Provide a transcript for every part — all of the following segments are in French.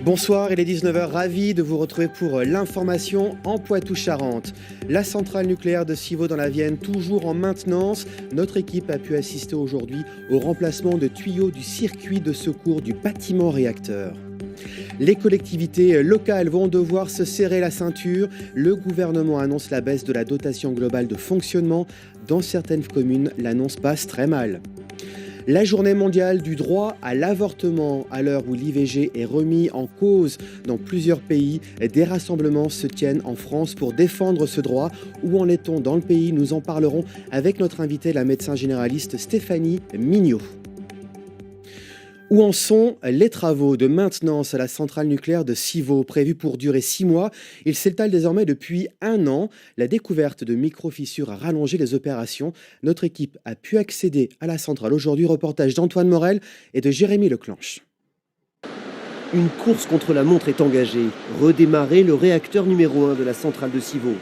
Bonsoir, il est 19h, ravi de vous retrouver pour l'information en Poitou-Charentes. La centrale nucléaire de Civaux dans la Vienne, toujours en maintenance. Notre équipe a pu assister aujourd'hui au remplacement de tuyaux du circuit de secours du bâtiment réacteur. Les collectivités locales vont devoir se serrer la ceinture. Le gouvernement annonce la baisse de la dotation globale de fonctionnement. Dans certaines communes, l'annonce passe très mal. La journée mondiale du droit à l'avortement, à l'heure où l'IVG est remis en cause dans plusieurs pays, des rassemblements se tiennent en France pour défendre ce droit. Où en est-on dans le pays? Nous en parlerons avec notre invitée, la médecin généraliste Stéphanie Mignot. Où en sont les travaux de maintenance à la centrale nucléaire de Civaux, prévus pour durer 6 mois? Ils s'étalent désormais depuis 1 an. La découverte de micro-fissures a rallongé les opérations. Notre équipe a pu accéder à la centrale aujourd'hui. Reportage d'Antoine Morel et de Jérémy Leclanche. Une course contre la montre est engagée. Redémarrer le réacteur numéro 1 de la centrale de Civaux.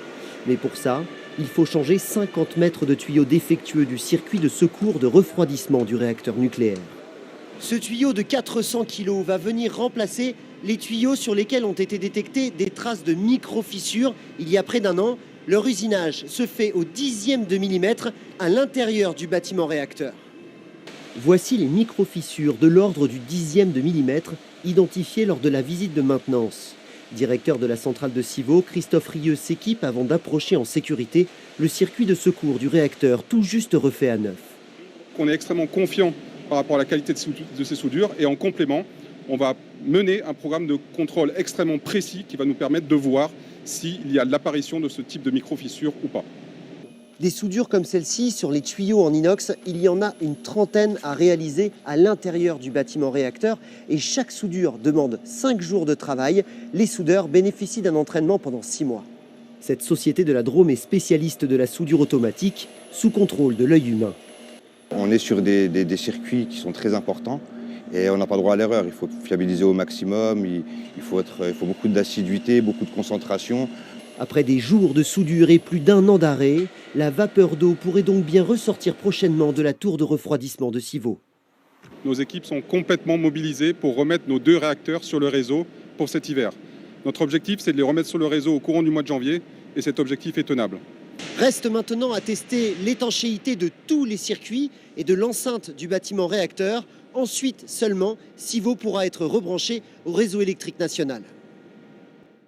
Mais pour ça, il faut changer 50 mètres de tuyaux défectueux du circuit de secours de refroidissement du réacteur nucléaire. Ce tuyau de 400 kg va venir remplacer les tuyaux sur lesquels ont été détectées des traces de micro-fissures il y a près d'1 an. Leur usinage se fait au 10e de millimètre à l'intérieur du bâtiment réacteur. Voici les micro-fissures de l'ordre du 10e de millimètre identifiées lors de la visite de maintenance. Directeur de la centrale de Civaux, Christophe Rieux s'équipe avant d'approcher en sécurité le circuit de secours du réacteur tout juste refait à neuf. On est extrêmement confiant par rapport à la qualité de ces soudures, et en complément, on va mener un programme de contrôle extrêmement précis qui va nous permettre de voir s'il y a l'apparition de ce type de micro-fissures ou pas. Des soudures comme celle-ci sur les tuyaux en inox, il y en a une trentaine à réaliser à l'intérieur du bâtiment réacteur et chaque soudure demande 5 jours de travail. Les soudeurs bénéficient d'un entraînement pendant 6 mois. Cette société de la Drôme est spécialiste de la soudure automatique sous contrôle de l'œil humain. On est sur des circuits qui sont très importants et on n'a pas droit à l'erreur. Il faut fiabiliser au maximum, il faut beaucoup d'assiduité, beaucoup de concentration. Après des jours de soudure et plus d'1 an d'arrêt, la vapeur d'eau pourrait donc bien ressortir prochainement de la tour de refroidissement de Civaux. Nos équipes sont complètement mobilisées pour remettre nos 2 réacteurs sur le réseau pour cet hiver. Notre objectif, c'est de les remettre sur le réseau au courant du mois de janvier, et cet objectif est tenable. Reste maintenant à tester l'étanchéité de tous les circuits et de l'enceinte du bâtiment réacteur. Ensuite seulement, Civaux pourra être rebranché au réseau électrique national.